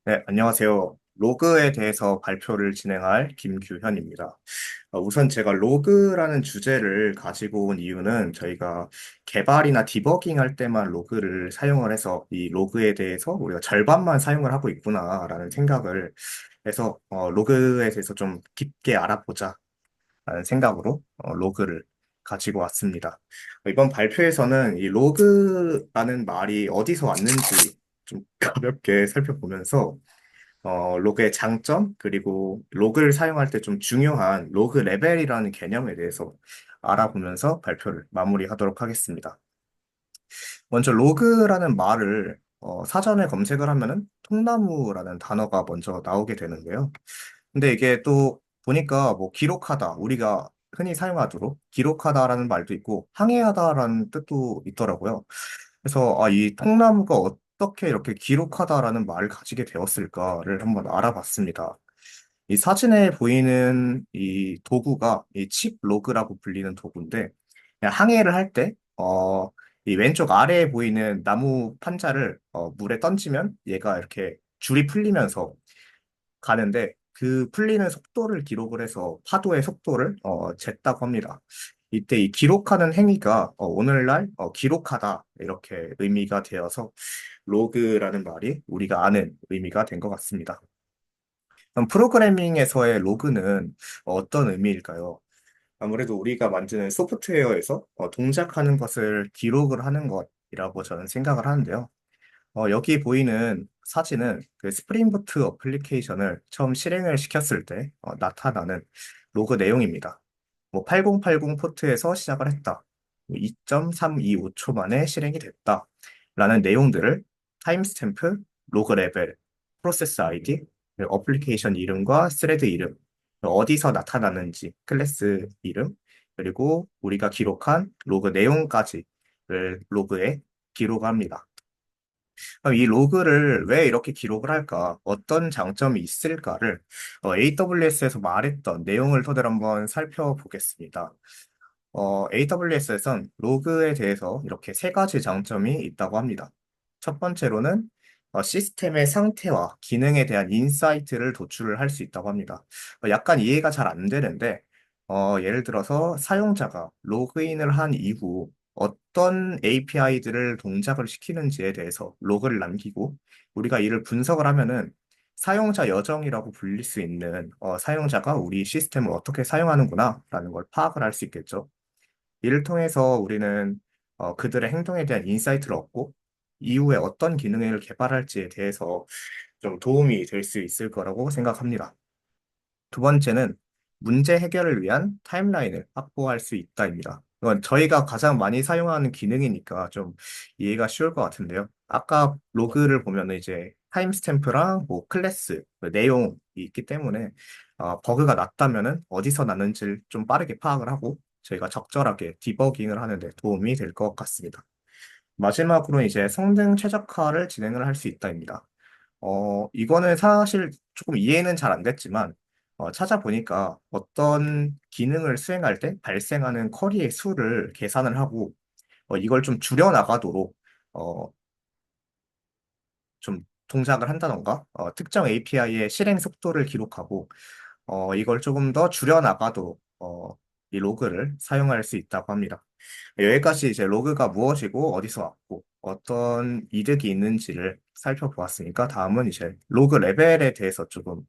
네, 안녕하세요. 로그에 대해서 발표를 진행할 김규현입니다. 우선 제가 로그라는 주제를 가지고 온 이유는 저희가 개발이나 디버깅 할 때만 로그를 사용을 해서 이 로그에 대해서 우리가 절반만 사용을 하고 있구나라는 생각을 해서 로그에 대해서 좀 깊게 알아보자 라는 생각으로 로그를 가지고 왔습니다. 이번 발표에서는 이 로그라는 말이 어디서 왔는지 좀 가볍게 살펴보면서 로그의 장점, 그리고 로그를 사용할 때 좀 중요한 로그 레벨이라는 개념에 대해서 알아보면서 발표를 마무리하도록 하겠습니다. 먼저 로그라는 말을 사전에 검색을 하면은 통나무라는 단어가 먼저 나오게 되는데요. 근데 이게 또 보니까 뭐 기록하다, 우리가 흔히 사용하도록 기록하다라는 말도 있고 항해하다라는 뜻도 있더라고요. 그래서 이 통나무가 어떻게 이렇게 기록하다라는 말을 가지게 되었을까를 한번 알아봤습니다. 이 사진에 보이는 이 도구가 이 칩 로그라고 불리는 도구인데 그냥 항해를 할 때, 이 왼쪽 아래에 보이는 나무 판자를 물에 던지면 얘가 이렇게 줄이 풀리면서 가는데 그 풀리는 속도를 기록을 해서 파도의 속도를 쟀다고 합니다. 이때 이 기록하는 행위가 오늘날 기록하다 이렇게 의미가 되어서 로그라는 말이 우리가 아는 의미가 된 것 같습니다. 그럼 프로그래밍에서의 로그는 어떤 의미일까요? 아무래도 우리가 만드는 소프트웨어에서 동작하는 것을 기록을 하는 것이라고 저는 생각을 하는데요. 여기 보이는 사진은 그 스프링 부트 어플리케이션을 처음 실행을 시켰을 때 나타나는 로그 내용입니다. 뭐 8080 포트에서 시작을 했다. 2.325초 만에 실행이 됐다. 라는 내용들을 타임스탬프, 로그 레벨, 프로세스 아이디, 어플리케이션 이름과 스레드 이름, 어디서 나타나는지, 클래스 이름, 그리고 우리가 기록한 로그 내용까지를 로그에 기록합니다. 그럼 이 로그를 왜 이렇게 기록을 할까? 어떤 장점이 있을까를 AWS에서 말했던 내용을 토대로 한번 살펴보겠습니다. AWS에선 로그에 대해서 이렇게 세 가지 장점이 있다고 합니다. 첫 번째로는 시스템의 상태와 기능에 대한 인사이트를 도출을 할 수 있다고 합니다. 약간 이해가 잘 안 되는데, 예를 들어서 사용자가 로그인을 한 이후 어떤 API들을 동작을 시키는지에 대해서 로그를 남기고 우리가 이를 분석을 하면은 사용자 여정이라고 불릴 수 있는 사용자가 우리 시스템을 어떻게 사용하는구나라는 걸 파악을 할 수 있겠죠. 이를 통해서 우리는 그들의 행동에 대한 인사이트를 얻고 이후에 어떤 기능을 개발할지에 대해서 좀 도움이 될 수 있을 거라고 생각합니다. 두 번째는 문제 해결을 위한 타임라인을 확보할 수 있다입니다. 이건 저희가 가장 많이 사용하는 기능이니까 좀 이해가 쉬울 것 같은데요. 아까 로그를 보면 이제 타임스탬프랑 뭐 클래스, 그 내용이 있기 때문에 버그가 났다면은 어디서 났는지를 좀 빠르게 파악을 하고 저희가 적절하게 디버깅을 하는 데 도움이 될 것 같습니다. 마지막으로 이제 성능 최적화를 진행을 할 수 있다입니다. 이거는 사실 조금 이해는 잘 안 됐지만, 찾아보니까 어떤 기능을 수행할 때 발생하는 쿼리의 수를 계산을 하고, 이걸 좀 줄여나가도록, 좀 동작을 한다던가, 특정 API의 실행 속도를 기록하고, 이걸 조금 더 줄여나가도록, 이 로그를 사용할 수 있다고 합니다. 여기까지 이제 로그가 무엇이고 어디서 왔고 어떤 이득이 있는지를 살펴보았으니까 다음은 이제 로그 레벨에 대해서 조금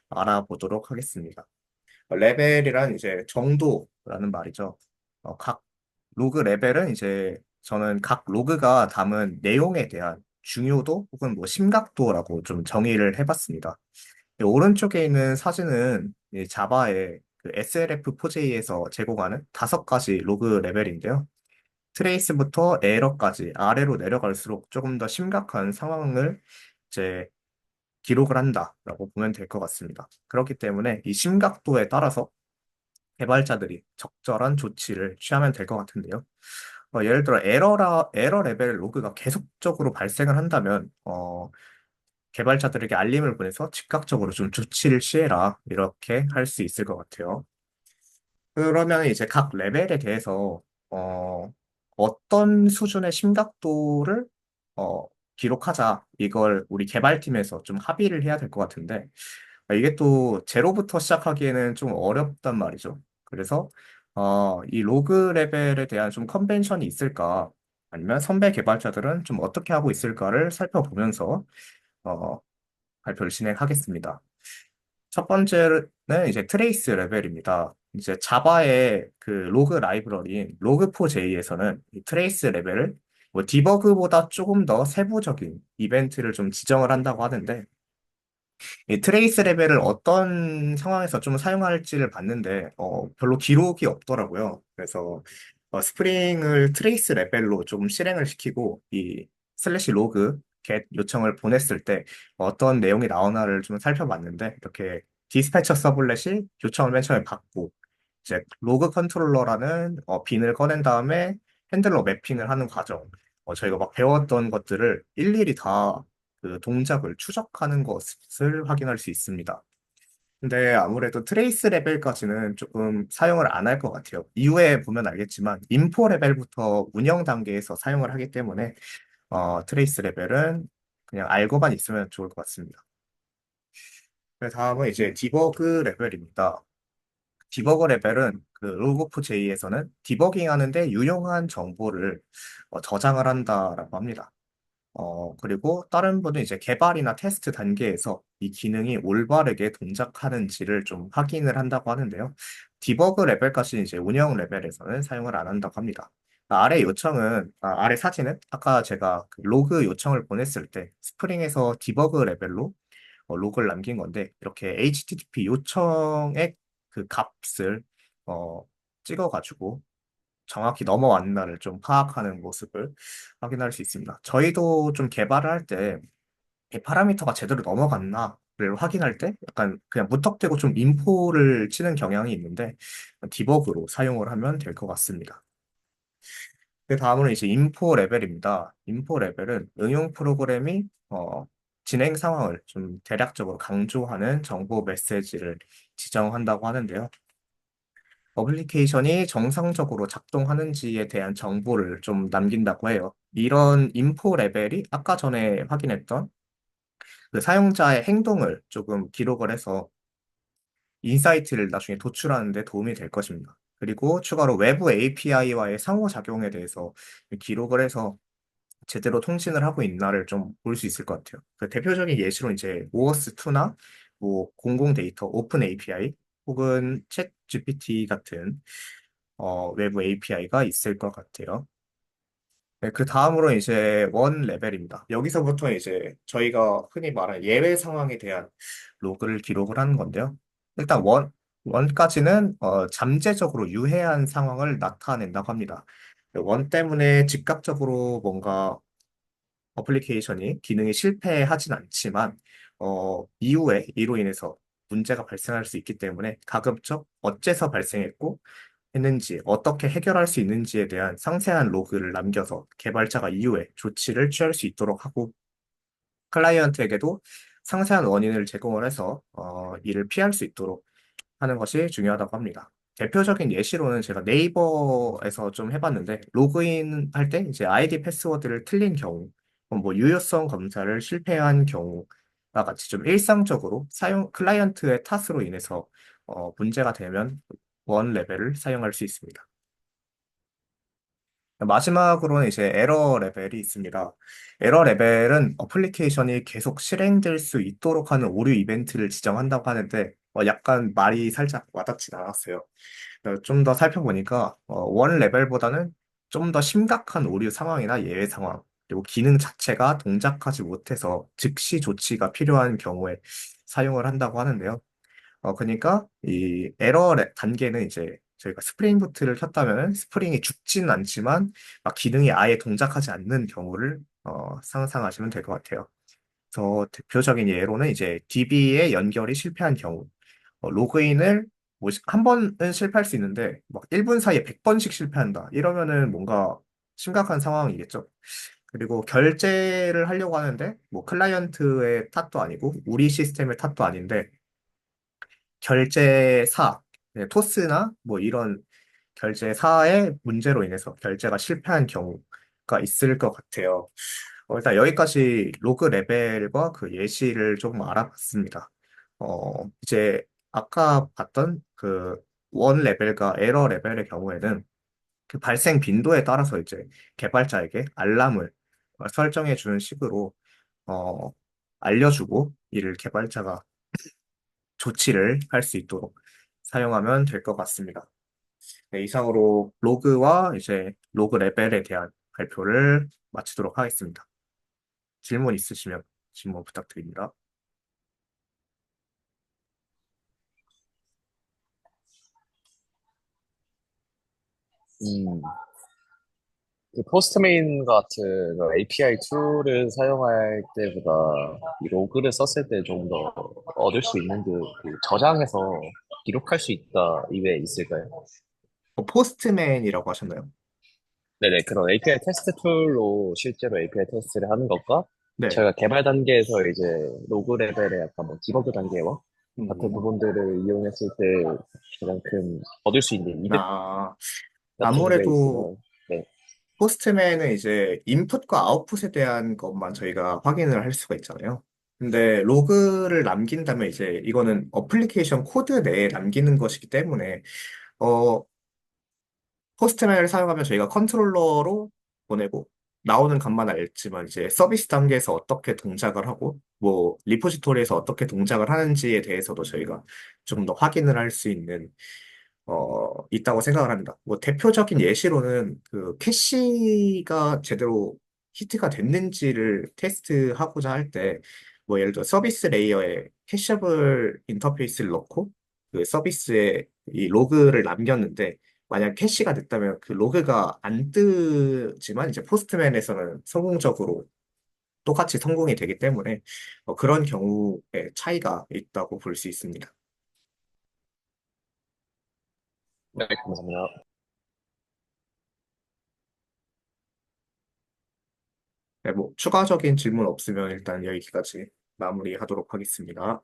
알아보도록 하겠습니다. 레벨이란 이제 정도라는 말이죠. 각 로그 레벨은 이제 저는 각 로그가 담은 내용에 대한 중요도 혹은 뭐 심각도라고 좀 정의를 해봤습니다. 오른쪽에 있는 사진은 이 자바의 그 SLF4J에서 제공하는 5가지 로그 레벨인데요. 트레이스부터 에러까지 아래로 내려갈수록 조금 더 심각한 상황을 이제 기록을 한다라고 보면 될 것 같습니다. 그렇기 때문에 이 심각도에 따라서 개발자들이 적절한 조치를 취하면 될 것 같은데요. 예를 들어 에러 레벨 로그가 계속적으로 발생을 한다면 개발자들에게 알림을 보내서 즉각적으로 좀 조치를 취해라 이렇게 할 수 있을 것 같아요. 그러면 이제 각 레벨에 대해서 어, 어떤 수준의 심각도를 기록하자. 이걸 우리 개발팀에서 좀 합의를 해야 될 것 같은데, 이게 또 제로부터 시작하기에는 좀 어렵단 말이죠. 그래서 이 로그 레벨에 대한 좀 컨벤션이 있을까? 아니면 선배 개발자들은 좀 어떻게 하고 있을까를 살펴보면서 어, 발표를 진행하겠습니다. 첫 번째는 이제 트레이스 레벨입니다. 이제 자바의 그 로그 라이브러리인 log4j에서는 이 트레이스 레벨을 뭐 디버그보다 조금 더 세부적인 이벤트를 좀 지정을 한다고 하는데, 이 트레이스 레벨을 어떤 상황에서 좀 사용할지를 봤는데 별로 기록이 없더라고요. 그래서 스프링을 트레이스 레벨로 좀 실행을 시키고 이 슬래시 로그 get 요청을 보냈을 때 어떤 내용이 나오나를 좀 살펴봤는데, 이렇게 디스패처 서블렛이 요청을 맨 처음에 받고 이제 로그 컨트롤러라는 빈을 꺼낸 다음에 핸들러 매핑을 하는 과정, 저희가 막 배웠던 것들을 일일이 다 그 동작을 추적하는 것을 확인할 수 있습니다. 근데 아무래도 트레이스 레벨까지는 조금 사용을 안 할 것 같아요. 이후에 보면 알겠지만 인포 레벨부터 운영 단계에서 사용을 하기 때문에 트레이스 레벨은 그냥 알고만 있으면 좋을 것 같습니다. 그 다음은 이제 디버그 레벨입니다. 디버거 레벨은 그 로그오프.j에서는 디버깅 하는데 유용한 정보를 저장을 한다라고 합니다. 그리고 다른 분은 이제 개발이나 테스트 단계에서 이 기능이 올바르게 동작하는지를 좀 확인을 한다고 하는데요. 디버그 레벨까지 이제 운영 레벨에서는 사용을 안 한다고 합니다. 아래 사진은 아까 제가 그 로그 요청을 보냈을 때 스프링에서 디버그 레벨로 로그를 남긴 건데, 이렇게 HTTP 요청의 그 값을 어, 찍어가지고 정확히 넘어왔나를 좀 파악하는 모습을 확인할 수 있습니다. 저희도 좀 개발을 할 때 이 파라미터가 제대로 넘어갔나를 확인할 때 약간 그냥 무턱대고 좀 인포를 치는 경향이 있는데, 디버그로 사용을 하면 될 것 같습니다. 그 다음으로 이제 인포 레벨입니다. 인포 레벨은 응용 프로그램이 진행 상황을 좀 대략적으로 강조하는 정보 메시지를 지정한다고 하는데요. 어플리케이션이 정상적으로 작동하는지에 대한 정보를 좀 남긴다고 해요. 이런 인포 레벨이 아까 전에 확인했던 그 사용자의 행동을 조금 기록을 해서 인사이트를 나중에 도출하는 데 도움이 될 것입니다. 그리고 추가로 외부 API와의 상호작용에 대해서 기록을 해서 제대로 통신을 하고 있나를 좀 볼 수 있을 것 같아요. 그 대표적인 예시로 이제 오어스2나 뭐 공공 데이터, 오픈 API 혹은 챗 GPT 같은 외부 API가 있을 것 같아요. 네, 그 다음으로 이제 원 레벨입니다. 여기서부터 이제 저희가 흔히 말하는 예외 상황에 대한 로그를 기록을 하는 건데요. 일단 원까지는 잠재적으로 유해한 상황을 나타낸다고 합니다. 원 때문에 즉각적으로 뭔가 어플리케이션이 기능이 실패하진 않지만 이후에 이로 인해서 문제가 발생할 수 있기 때문에 가급적 어째서 발생했고 했는지, 어떻게 해결할 수 있는지에 대한 상세한 로그를 남겨서 개발자가 이후에 조치를 취할 수 있도록 하고, 클라이언트에게도 상세한 원인을 제공을 해서 이를 피할 수 있도록 하는 것이 중요하다고 합니다. 대표적인 예시로는 제가 네이버에서 좀 해봤는데, 로그인 할 때 이제 아이디 패스워드를 틀린 경우, 뭐 유효성 검사를 실패한 경우와 같이 좀 일상적으로 클라이언트의 탓으로 인해서 문제가 되면 원 레벨을 사용할 수 있습니다. 마지막으로는 이제 에러 레벨이 있습니다. 에러 레벨은 어플리케이션이 계속 실행될 수 있도록 하는 오류 이벤트를 지정한다고 하는데, 약간 말이 살짝 와닿진 않았어요. 좀 더 살펴보니까 원 레벨보다는 좀 더 심각한 오류 상황이나 예외 상황, 그리고 기능 자체가 동작하지 못해서 즉시 조치가 필요한 경우에 사용을 한다고 하는데요. 그러니까 이 단계는 이제 저희가 스프링 부트를 켰다면 스프링이 죽지는 않지만 막 기능이 아예 동작하지 않는 경우를 상상하시면 될 것 같아요. 그래서 대표적인 예로는 이제 DB의 연결이 실패한 경우, 로그인을 뭐 한 번은 실패할 수 있는데 막 1분 사이에 100번씩 실패한다. 이러면은 뭔가 심각한 상황이겠죠. 그리고 결제를 하려고 하는데 뭐 클라이언트의 탓도 아니고 우리 시스템의 탓도 아닌데 결제사, 네, 토스나 뭐 이런 결제사의 문제로 인해서 결제가 실패한 경우가 있을 것 같아요. 일단 여기까지 로그 레벨과 그 예시를 조금 알아봤습니다. 이제 아까 봤던 그 원 레벨과 에러 레벨의 경우에는 그 발생 빈도에 따라서 이제 개발자에게 알람을 설정해 주는 식으로 어, 알려주고 이를 개발자가 조치를 할 수 있도록 사용하면 될 것 같습니다. 네, 이상으로 로그와 이제 로그 레벨에 대한 발표를 마치도록 하겠습니다. 질문 있으시면 질문 부탁드립니다. 음, 그 포스트메인 같은 그 API 툴을 사용할 때보다 이 로그를 썼을 때 좀 더 얻을 수 있는 그 저장해서 기록할 수 있다 이외에 있을까요? 포스트맨이라고 하셨나요? 네네, 그런 API 테스트 툴로 실제로 API 테스트를 하는 것과 네. 저희가 개발 단계에서 이제 로그 레벨의 약간 뭐 디버그 단계와 같은 음, 부분들을 이용했을 때 가장 큰 얻을 수 있는 이득 아, 같은 게 아무래도 있으면, 네. 포스트맨은 이제 인풋과 아웃풋에 대한 것만 저희가 확인을 할 수가 있잖아요. 근데 로그를 남긴다면 이제 이거는 어플리케이션 코드 내에 남기는 것이기 때문에 어, 포스트맨을 사용하면 저희가 컨트롤러로 보내고 나오는 값만 알지만 이제 서비스 단계에서 어떻게 동작을 하고 뭐 리포지토리에서 어떻게 동작을 하는지에 대해서도 저희가 좀 더 확인을 할 수 있는 있다고 생각을 합니다. 뭐 대표적인 예시로는 그 캐시가 제대로 히트가 됐는지를 테스트하고자 할 때 뭐 예를 들어 서비스 레이어에 캐셔블 인터페이스를 넣고 그 서비스에 이 로그를 남겼는데 만약 캐시가 됐다면 그 로그가 안 뜨지만 이제 포스트맨에서는 성공적으로 똑같이 성공이 되기 때문에 그런 경우에 차이가 있다고 볼 수 있습니다. 네, 감사합니다. 네, 뭐 추가적인 질문 없으면 일단 여기까지 마무리하도록 하겠습니다.